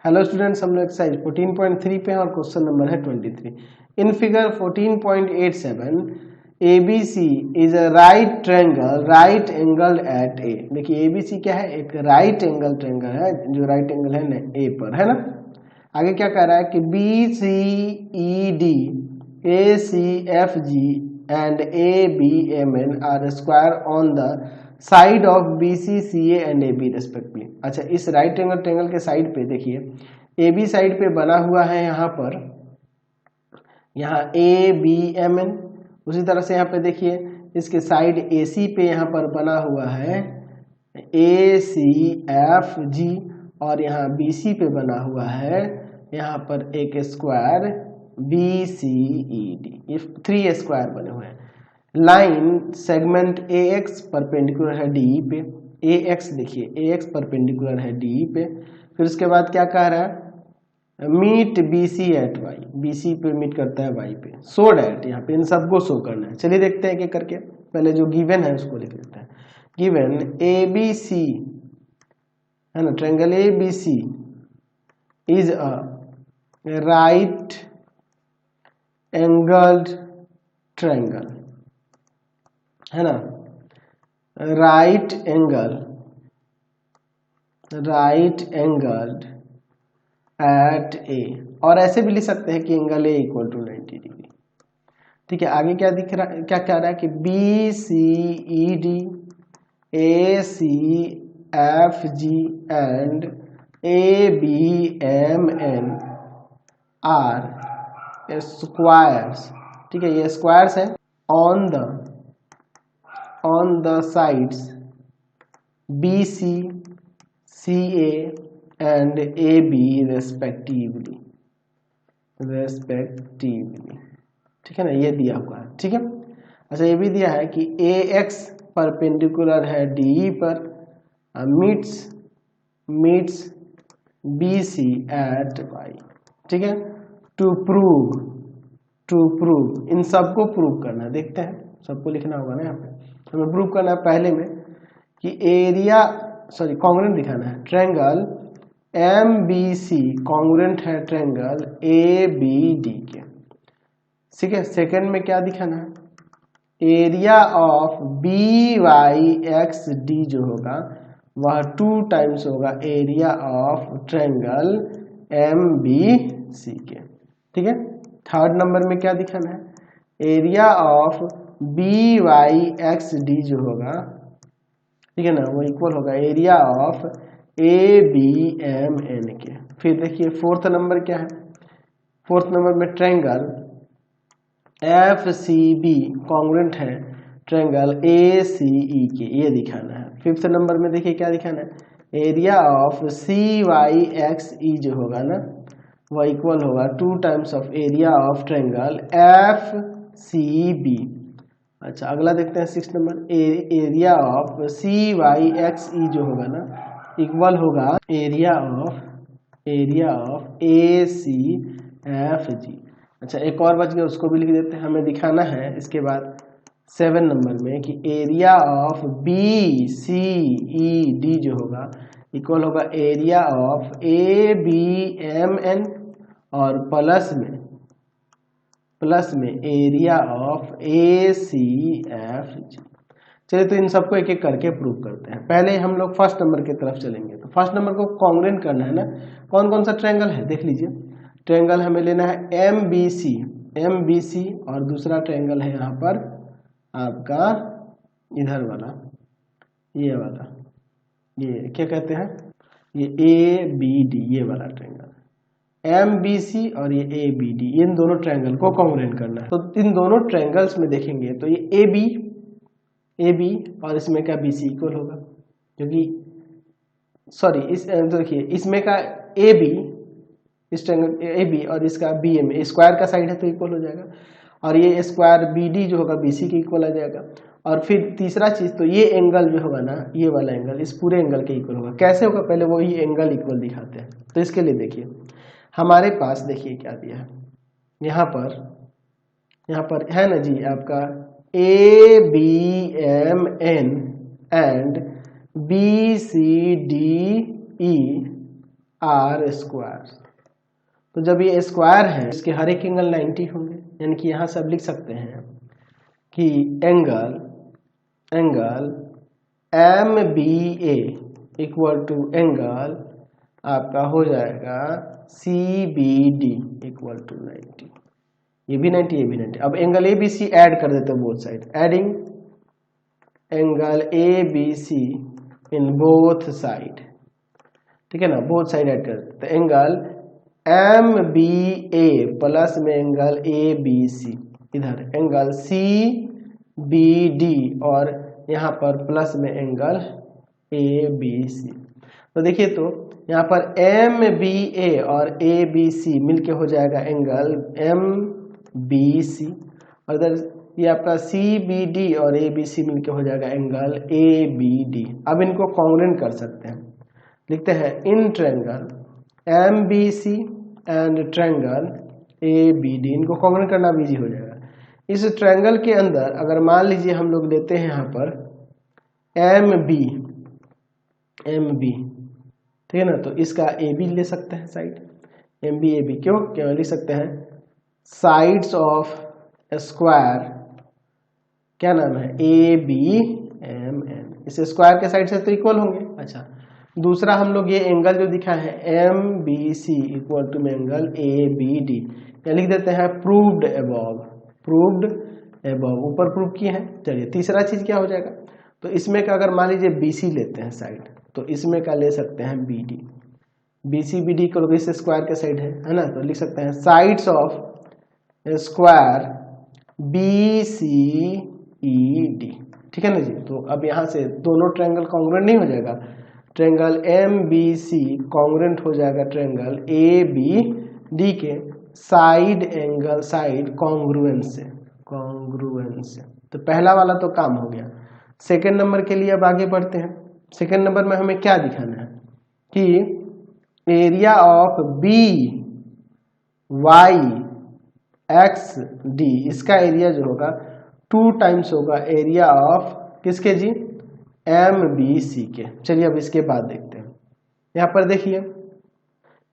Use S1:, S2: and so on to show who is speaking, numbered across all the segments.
S1: Hello students, हम लोग exercise 14.3 पे हैं और क्वेश्चन नंबर है 23। In figure 14.87 ABC is a right triangle right angle at A. देखिए ABC क्या है, एक राइट एंगल ट्रायंगल है जो राइट एंगल है ए पर, है ना। आगे क्या कह रहा है कि BCED ACFG and ABMN are square on the side of BCCA and AB respectively. अच्छा, इस राइट एंगल ट्रायंगल के साइड पे देखिए AB साइड पे बना हुआ है यहाँ पर, यहाँ ABMN। उसी तरह से यहाँ पे देखिए इसके साइड AC पे यहाँ पर बना हुआ है ACFG और यहाँ BC पे बना हुआ है यहाँ पर एक स्क्वायर BCED। ये 3 स्क्वायर बने हुए हैं। लाइन सेगमेंट AX परपेंडिकुलर है DE पे। AX देखिए AX परपेंडिकुलर है DE पे। फिर उसके बाद क्या कह रहा है, meet BC at Y। BC पे मीट करता है Y पे। सो डैट यहाँ पे इन सबको शो करना है। चलिए देखते हैं एक करके। पहले जो गिवन है उसको लिख लेते हैं। गिवन ABC है ना, triangle ABC is a right angled triangle, है ना। राइट एंगल्ड एट ए, और ऐसे भी लिख सकते हैं कि एंगल ए इक्वल टू 90 डिग्री। ठीक है, आगे क्या दिख रहा है, क्या कह रहा है कि BCED ACFG and ABMN are squares. ठीक है, ये स्क्वायर्स है on the sides BC CA and AB respectively. ठीक है ना, ये दिया हुआ है। ठीक है, अच्छा ये भी दिया है कि AX परपेंडिकुलर है DE पर, मीट्स BC एट Y। ठीक है, टू प्रूव इन सबको प्रूव करना है। देखते हैं, सबको लिखना होगा ना यहाँ पे। हमें प्रूव करना है पहले में कि कॉन्ग्रुएंट दिखाना है। ट्रायंगल MBC कॉन्ग्रुएंट है ट्रायंगल ABD के। ठीक है, सेकंड में क्या दिखाना है, एरिया ऑफ BYXD जो होगा वह 2 टाइम्स होगा एरिया ऑफ ट्रायंगल MBC के। ठीक है, थर्ड नंबर में क्या दिखाना है, एरिया ऑफ BYXD जो होगा, ठीक है ना, वो इक्वल होगा एरिया ऑफ ABMN के। फिर देखिए फोर्थ नंबर क्या है, फोर्थ नंबर में ट्रायंगल FCB कॉन्ग्रुएंट है ट्रायंगल ACE के, ये दिखाना है। फिफ्थ नंबर में देखिए क्या दिखाना है, एरिया ऑफ CYXE जो होगा ना वह इक्वल होगा 2 times of area of triangle FCB। अच्छा, अगला देखते हैं six number, area of CYXE जो होगा ना इक्वल होगा एरिया ऑफ ACFG। अच्छा, एक और बच गया, उसको भी लिख देते हैं। हमें दिखाना है इसके बाद 7 नंबर में कि एरिया ऑफ BCED जो होगा इक्वल होगा एरिया ऑफ ABMN और प्लस में एरिया ऑफ ACFG। चलिए तो इन सबको एक एक करके प्रूव करते हैं। पहले हम लोग फर्स्ट नंबर की तरफ चलेंगे। तो फर्स्ट नंबर को कॉन्ग्रुएंट करना है ना। कौन कौन सा ट्रायंगल है देख लीजिए। ट्रायंगल हमें लेना है MBC और दूसरा ट्रायंगल है यहाँ पर आपका इधर वाला, ये वाला, ये क्या कहते हैं, ये ABD, ये वाला ट्रायंगल MBC और ये ABD, इन दोनों ट्रायंगल को कॉन्ग्रुएंट करना है। तो इन दोनों ट्रायंगल्स में देखेंगे तो ये AB और इसमें का BC इक्वल होगा, क्योंकि सॉरी इस देखिए इसमें का AB, इस ट्रायंगल AB और इसका BM स्क्वायर का साइड है तो इक्वल हो जाएगा, और ये स्क्वायर BD जो होगा BC के इक्वल आ जाएगा। और फिर तीसरा चीज, तो ये एंगल जो होगा ना, ये वाला एंगल इस पूरे एंगल के इक्वल होगा। कैसे होगा, पहले वही एंगल इक्वल दिखाते हैं। तो इसके लिए देखिए हमारे पास देखिए क्या दिया है, यहाँ पर है ना जी आपका ABMN and BCDE are square. तो जब ये स्क्वायर है इसके हर एक एंगल 90 होंगे, यानी कि यहाँ से अब लिख सकते हैं कि angle M B A equal to angle आपका हो जाएगा C B D equal to 90। ये भी 90, ये भी 90। अब angle A B C add कर देते हैं both side, adding angle A B C in both side, ठीक है ना, बोथ साइड ऐड कर देते हैं। Angle M B A plus में एंगल ए बी सी, इधर एंगल सी बी डी और यहाँ पर प्लस में एंगल ए बी सी। तो देखिए तो यहाँ पर एम बी ए और ए बी सी मिलके हो जाएगा एंगल एम बी सी, और इधर ये आपका सी बी डी और ए बी सी मिलके हो जाएगा एंगल ए बी डी। अब इनको कॉन्ग्रुएंट कर सकते हैं, लिखते हैं in triangle M B C and triangle A B D, इनको कॉन्ग्रुएंट करना भी इजी हो जाएगा। इस ट्रायंगल के अंदर अगर मान लीजिए हम लोग लेते हैं यहाँ पर एम बी, ठीक है ना, तो इसका ए बी ले सकते हैं side, M B A B, क्यों लिख सकते हैं साइड्स ऑफ स्क्वायर, क्या नाम है, ए बी एम एन, इस स्क्वायर के साइड से तो इक्वल होंगे। अच्छा, दूसरा हम लोग ये एंगल जो दिखा है M B C equal to में एंगल ए बी डी, या लिख देते हैं प्रूव्ड एबव, ऊपर प्रूव किए हैं। चलिए तीसरा चीज क्या हो जाएगा, तो इसमें का अगर मान लीजिए बी सी लेते हैं साइड, तो इसमें का ले सकते हैं B D, B C B D को इस स्क्वायर के साइड है ना, तो लिख सकते हैं sides of square B C E D, ठीक है ना जी। तो अब यहाँ से दोनों ट्रायंगल कॉन्ग्रुएंट नहीं हो जाएगा, triangle M B C congruent हो जाएगा ट्रायंगल ए बी डी के साइड कॉन्ग्रुएंस से। तो पहला वाला तो काम हो गया। सेकेंड नंबर के लिए अब आगे बढ़ते हैं। सेकेंड नंबर में हमें क्या दिखाना है कि area of B Y X D, इसका एरिया जो होगा 2 टाइम्स होगा एरिया ऑफ किसके जी, एम बी सी के। चलिए अब इसके बाद देखते हैं। यहाँ पर देखिए,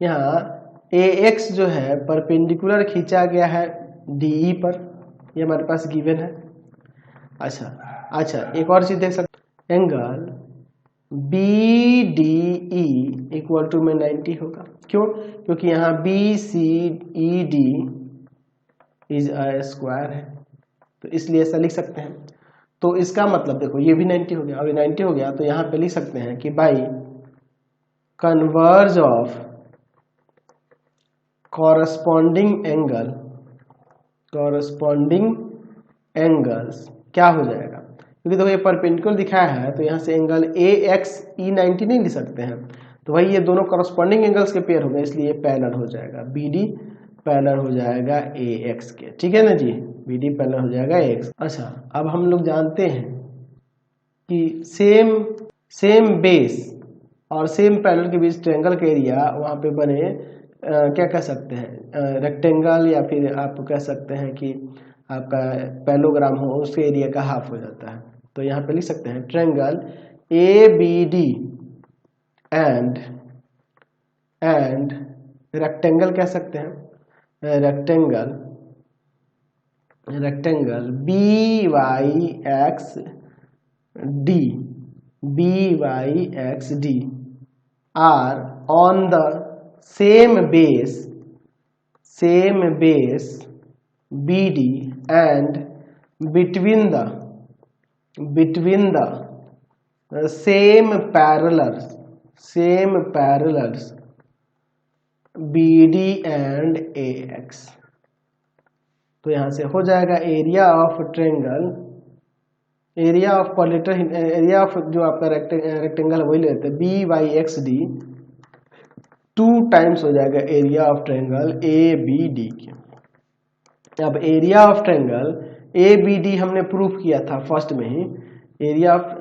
S1: यहाँ ए एक्स जो है परपेंडिकुलर खींचा गया है डी ई पर, ये हमारे पास गिवन है। अच्छा एक और चीज देख सकते, angle B D E equal to में 90 होगा, क्योंकि यहाँ B C E D is a square है, तो इसलिए ऐसा लिख सकते हैं। तो इसका मतलब देखो ये भी 90 हो गया, और 90 हो गया तो यहाँ पे लिख सकते हैं कि by converse of corresponding angles क्या हो जाएगा, क्योंकि देखो ये परपेंडिकुलर दिखाया है, तो यहाँ से एंगल ए एक्स ई 90 नहीं लिख सकते हैं, तो भाई ये दोनों कॉरस्पॉन्डिंग एंगल्स के पेयर हो गए, इसलिए पैरेलल हो जाएगा, बी डी पैरेलल हो जाएगा ए एक्स के, ठीक है ना जी, बी डी पैरेलल हो जाएगा ए एक्स। अच्छा, अब हम लोग जानते हैं कि सेम बेस और सेम पैरेलल के बीच ट्रायंगल का एरिया वहाँ पे बने क्या कह सकते हैं, रेक्टेंगल, या फिर आप कह सकते हैं कि आपका पैरेललोग्राम हो, उसके एरिया का हाफ हो जाता है। तो यहाँ पे लिख सकते हैं triangle A B D and rectangle कह सकते हैं, rectangle B Y X D are on the same base B D and between the same parallels BD and AX। तो यहाँ से हो जाएगा area of triangle, area of जो आपका रेक्टेंगल वही लेते हैं B Y X D 2 times हो जाएगा area of triangle A B D के। अब area of triangle A B D हमने प्रूफ किया था फर्स्ट में ही, area of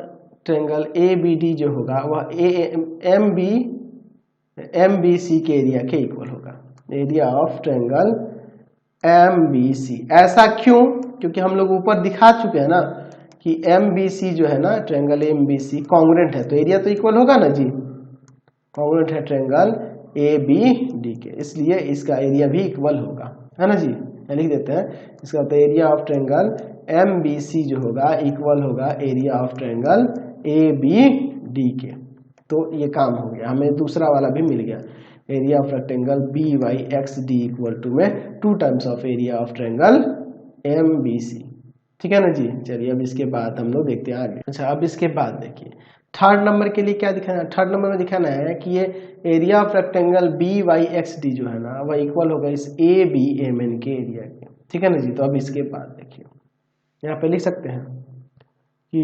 S1: triangle A B D जो होगा वह एम बी सी के एरिया के इक्वल होगा, area of triangle M B C. ऐसा क्यों, क्योंकि हम लोग ऊपर दिखा चुके हैं ना कि एम बी सी जो है ना triangle M B C congruent है, तो एरिया तो इक्वल होगा ना जी, कॉन्ग्रुएंट है ट्रायंगल ए बी डी के, इसलिए इसका एरिया भी इक्वल होगा, है ना जी। लिख देते हैं, इसका मतलब area of triangle M B C जो होगा इक्वल होगा area of triangle A B D के। तो ये काम हो गया, हमें दूसरा वाला भी मिल गया, area of rectangle B Y X D equal to में 2 times of area of triangle M B C. ठीक है ना जी। चलिए अब इसके बाद हम लोग देखते हैं आगे। अच्छा, अब इसके बाद देखिए थर्ड नंबर के लिए क्या दिखाना है। थर्ड नंबर में दिखाना है कि ये area of rectangle B Y X D जो है ना वह इक्वल होगा इस ए बी एम एन के एरिया के। ठीक है ना जी। तो अब इसके बाद देखिए यहाँ पे लिख सकते हैं कि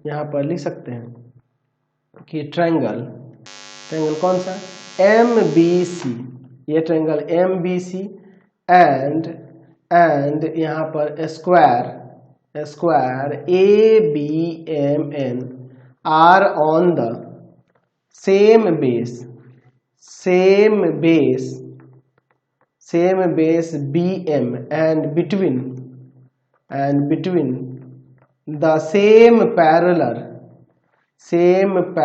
S1: यहाँ पर लिख सकते हैं कि ट्रायंगल कौन सा एम बी सी, ये triangle M B C and यहाँ पर square A B M N are on the same base B M and between the same parallels BM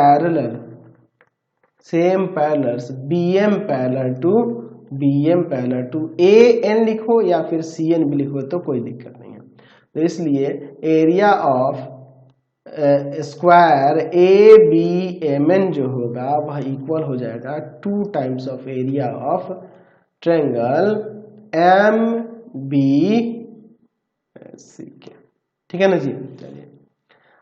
S1: parallel to AN लिखो या फिर CN भी लिखो तो कोई दिक्कत नहीं है। तो इसलिए एरिया ऑफ स्क्वायर ABMN जो होगा वह इक्वल हो जाएगा 2 times of area of triangle MBC के। ठीक है ना जी। चलिए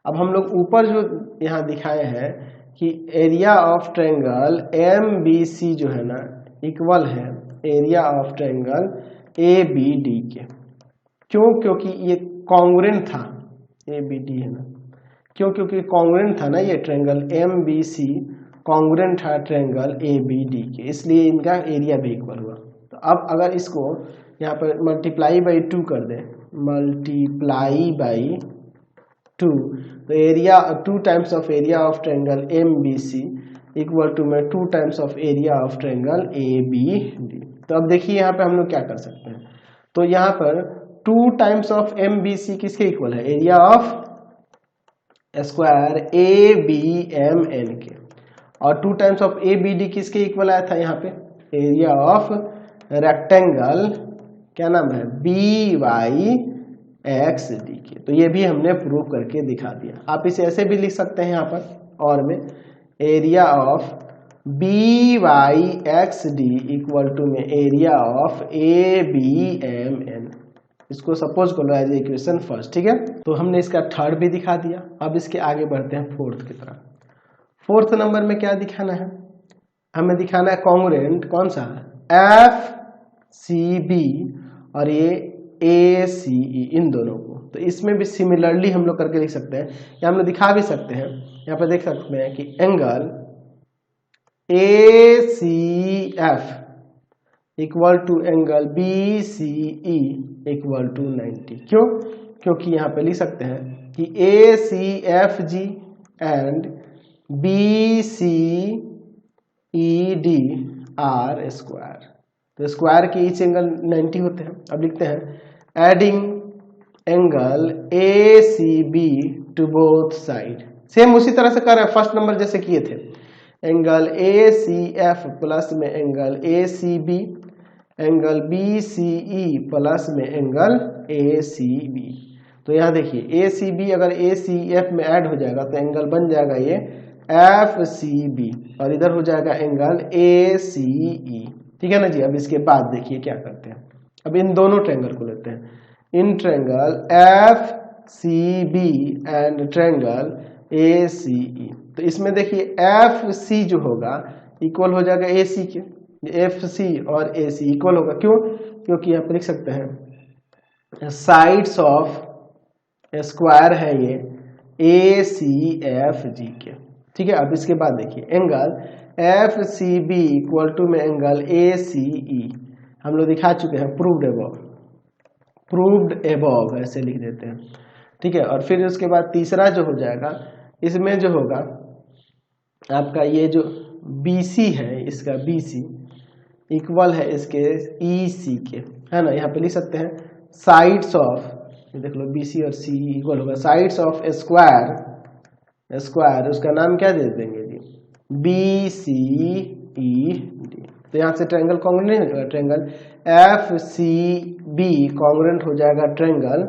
S1: अब हम लोग ऊपर जो यहाँ दिखाए हैं कि एरिया ऑफ ट्रायंगल MBC जो है ना इक्वल है एरिया ऑफ ट्रायंगल ABD के। क्यों? क्योंकि ये कॉन्ग्रुएंट था, ABD है ना, क्योंकि कॉन्ग्रुएंट था ना, ये ट्रायंगल MBC कॉन्ग्रुएंट था ट्रायंगल ABD के, इसलिए इनका एरिया भी इक्वल हुआ। तो अब अगर इसको यहाँ पर मल्टीप्लाई बाई 2 कर दें, मल्टीप्लाई बाई 2, तो area 2 times of area of triangle MBC equal to में 2 times of area of triangle ABD। तो अब देखिए यहाँ पे हम लोग क्या कर सकते हैं। तो यहाँ पर 2 टाइम्स ऑफ MBC किसके इक्वल है, एरिया ऑफ स्क्वायर ABMN के, और 2 टाइम्स ऑफ ABD किसके इक्वल आया था यहाँ पे, एरिया ऑफ रेक्टेंगल क्या नाम है BYXD के। तो ये भी हमने प्रूव करके दिखा दिया। आप इसे ऐसे भी लिख सकते हैं यहाँ पर और में area of BYXD equal to में एरिया ऑफ ABMN। इसको सपोज कर लो एज इक्वेशन फर्स्ट। ठीक है, तो हमने इसका थर्ड भी दिखा दिया। अब इसके आगे बढ़ते हैं फोर्थ की तरफ। फोर्थ नंबर में क्या दिखाना है, हमें दिखाना है कॉन्ग्रुएंट कौन सा, FCB और ये ACE, इन दोनों को। तो इसमें भी सिमिलरली हम लोग करके लिख सकते हैं या हम लोग दिखा भी सकते हैं। यहाँ पर देख सकते हैं कि angle ACF equal to angle BCE equal to 90। क्यों? क्योंकि यहाँ पे लिख सकते हैं कि ACFG and BCED are square. तो स्क्वायर के ईच एंगल 90 होते हैं। अब लिखते हैं adding angle ACB to both side. Same उसी तरह से कर रहे हैं फर्स्ट नंबर जैसे किए थे, एंगल ACF प्लस में angle ACB, angle BCE plus में एंगल ACB। तो यहाँ देखिए ACB अगर ACF में ऐड हो जाएगा तो एंगल बन जाएगा ये FCB और इधर हो जाएगा एंगल ACE। ठीक है ना जी। अब इसके बाद देखिए क्या करते हैं, अब इन दोनों ट्रायंगल को लेते हैं, in triangle FCB and triangle ACE। तो इसमें देखिए FC जो होगा इक्वल हो जाएगा AC के, FC और AC इक्वल होगा। क्यों? क्योंकि यहाँ पर लिख सकते हैं साइड्स ऑफ स्क्वायर है ये ACFG के। ठीक है, अब इसके बाद देखिए एंगल FCB इक्वल टू में एंगल ACE हम लोग दिखा चुके हैं, प्रूव्ड एबव ऐसे लिख देते हैं। ठीक है, और फिर उसके बाद तीसरा जो हो जाएगा, इसमें जो होगा आपका ये जो BC है, इसका BC इक्वल है इसके EC के, है ना। यहाँ पे लिख सकते हैं साइड्स ऑफ, देख लो BC और CE इक्वल होगा साइड्स ऑफ स्क्वायर, उसका नाम क्या दे देंगे जी, BCED। तो यहाँ से ट्रायंगल कॉन्ग्रुएंट नहीं हो जाएगा, triangle F C B congruent हो जाएगा ट्रायंगल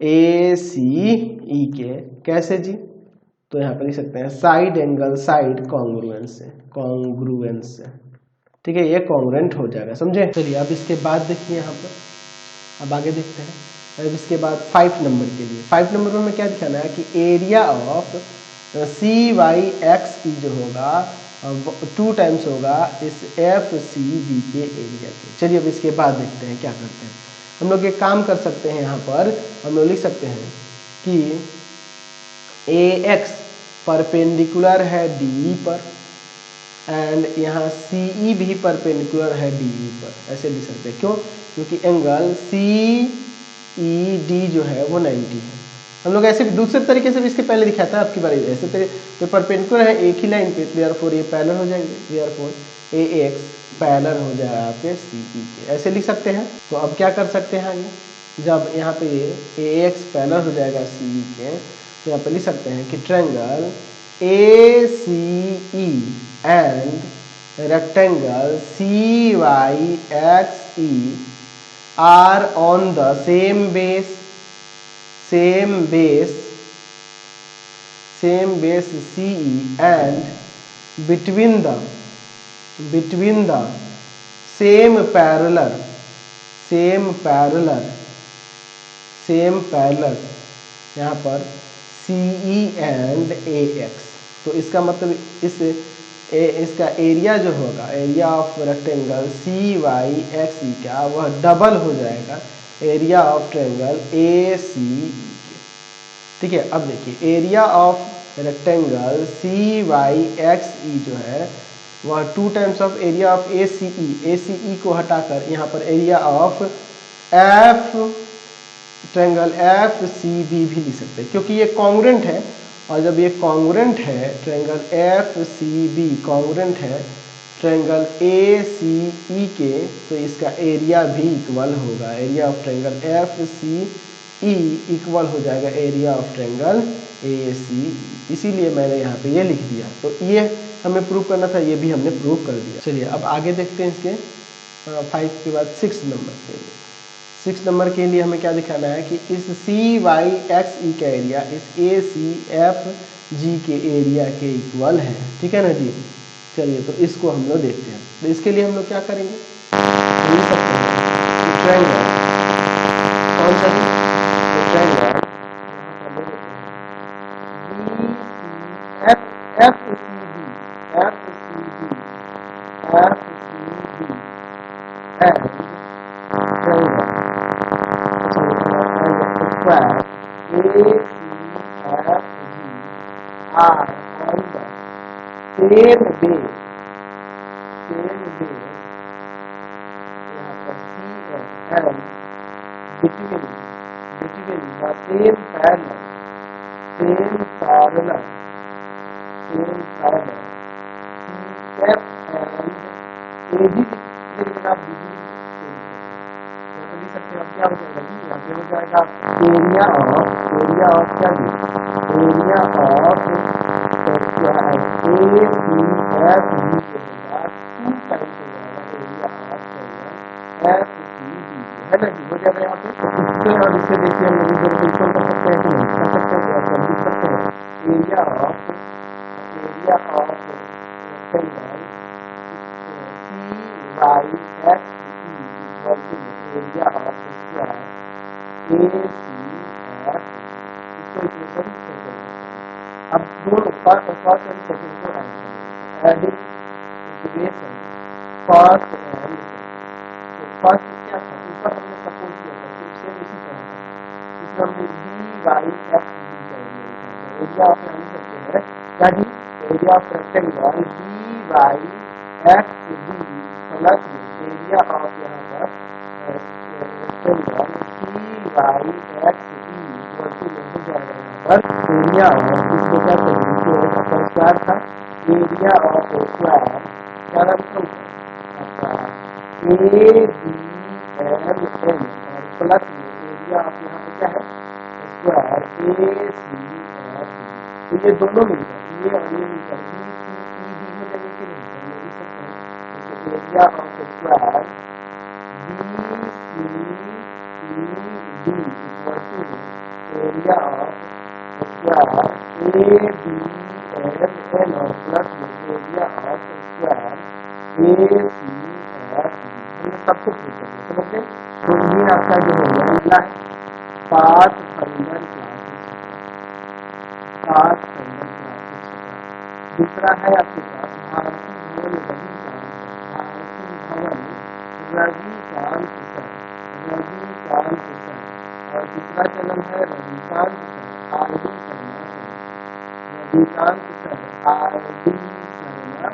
S1: ए सी ई के। कैसे जी? तो यहाँ पर लिख सकते हैं साइड एंगल साइड कॉन्ग्रुएंस से, कॉन्ग्रुएंस से, ठीक है, ये कॉन्ग्रुएंट हो जाएगा, समझे। चलिए अब इसके बाद देखिए यहाँ पर, अब आगे देखते हैं। अब इसके बाद 5 नंबर के लिए, 5 नंबर में हमें क्या दिखाना है कि area of C Y X E जो होगा 2 टाइम्स होगा इस एफ सी बी के एरिया के। चलिए अब इसके बाद देखते हैं क्या करते हैं। हम लोग एक काम कर सकते हैं, यहाँ पर हम लोग लिख सकते हैं कि ए एक्स परपेंडिकुलर है डी पर एंड यहाँ सी ई भी परपेंडिकुलर है डी पर, ऐसे लिख सकते हैं। क्यों? क्योंकि एंगल सी ई डी जो है वो 90 है। हम लोग ऐसे दूसरे तरीके से भी इसके पहले दिखाया था, आपकी बारी ऐसे तो परपेंडिकुलर है एक ही लाइन पे, देयरफॉर ये पैरेलल हो जाएंगे, देयरफॉर ए एक्स पैरेलल हो जाएगा आपके सी ई के, ऐसे लिख सकते हैं। तो अब क्या कर सकते हैं आगे, जब यहाँ पे ए एक्स पैरेलल हो जाएगा सी ई के, तो यहाँ पे लिख सकते हैं कि triangle A C E and rectangle C Y X E are on the same base CE and between the same parallel यहाँ पर CE and AX। तो इसका मतलब इसका एरिया जो होगा, area of rectangle C Y X E का, वह डबल हो जाएगा area of triangle A C E के, ठीक है। अब देखिए area of rectangle C Y X E जो है वह 2 times of area of A C E को हटाकर यहाँ पर area of F triangle F C B भी लिख सकते हैं, क्योंकि ये कॉन्ग्रुएंट है। और जब ये कॉन्ग्रुएंट है triangle F C B congruent है ट्रायंगल ए सी ई के, तो इसका एरिया भी इक्वल होगा, area of triangle F C E equal हो जाएगा area of triangle A C E. इसीलिए मैंने यहाँ पे ये लिख दिया। तो ये हमें प्रूव करना था, ये भी हमने प्रूव कर दिया। चलिए अब आगे देखते हैं इसके 5 के बाद 6 नंबर के लिए। 6 नंबर के लिए हमें क्या दिखाना है कि इस सी वाई एक्स ई का एरिया इस ए सी एफ जी के एरिया के इक्वल है, ठीक है ना जी। चलिए तो इसको हम लोग देखते हैं। तो इसके लिए हम लोग क्या करेंगे, ट्रायंगल कौन सा जी, triangle F C B and triangle are on the same base यहाँ पर C and between the same parallel CF and AG, लेकिन आप BG यहाँ पर लिख सकते हैं। अब क्या हो जाएगा जी, यहाँ पे हो जाएगा एरिया ऑफ क्या जी, area of square A C F G के बाद 2 टाइम्स हो जाएगा area of triangle F C B, है ना जी, हो जाएगा यहाँ पे। तो इससे और इससे देखिए हम लोग इधर बिल्कुल कर सकते हैं कि नहीं कर सकते हैं, तो आप लिख सकते हैं area of triangle C Y X E equal to area of square A C F, इसको इक्वेशन हो जाएगा। अब दोनों फर्स्ट एंड सेकंड को ऐड करेंगे, adding integration first and second. तो फर्स्ट क्या था, ऊपर हमने सपोज किया था, तो सेम इसी तरह था, इसमें हमने डी वाई एक्स डी करेंगे। एरिया ऑफ हम सकते हैं क्या जी, area of rectangle D Y X D plus area of यहाँ पर rectangle C Y X E equal to हो जाएगा यहाँ पर एरिया ऑफ, इसको क्या करेंगे, जो आपका स्क्वायर था एरिया ऑफ स्क्वायर क्या नाम था आपका ए बी एल एन और प्लस एरिया ऑफ यहाँ पे क्या है स्क्वायर ए सी एफ। तो ये दोनों मिलकर ये और ये मिलकर बी सी ई डी हो जाएंगे कि नहीं, तो ये लिख सकते हैं। Area of square BCED equal to area of square ABLN और plus area of square ACFE। हमने सबको प्रूव कर दिया, समझ गए। तो ये आपका जो हो गया मिला है पाथफाइंडर क्लासेस, पाथफाइंडर क्लासेस। दूसरा है आपके पास भारती भवन रविकांत, भारती भवन रविकांत सर, रविकांत सर। और तीसरा चैनल है Ravikant sir RD Sharma sir, Ravikant sir RD Sharma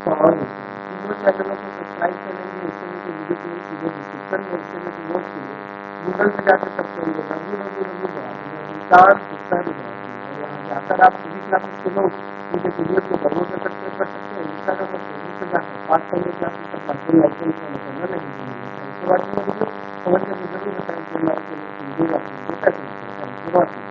S1: sorry. तीनों चैनलों को सब्सक्राइब कर लेंगे। इससे लेकर वीडियो के सीधे डिस्क्रिप्शन में, इससे लेकर नोट्स के लिए गूगल पे जाकर सर्च करेंगे www.rvikantsir.in और यहाँ जाकर आप सभी क्लासेस के नोट्स उनके पीडीएफ को डाउनलोड कर सकते हैं, पढ़ सकते हैं। इंस्टाग्राम और फेसबुक पे जाकर पास करने क्लासेस का लाइक एंड फॉलो करना नहीं भूलिएगा। Thanks for watching video. Comment करके जरूर बताएं कि हमारे चैनल की वीडियो आपको कैसा लगता है। Thanks for watching.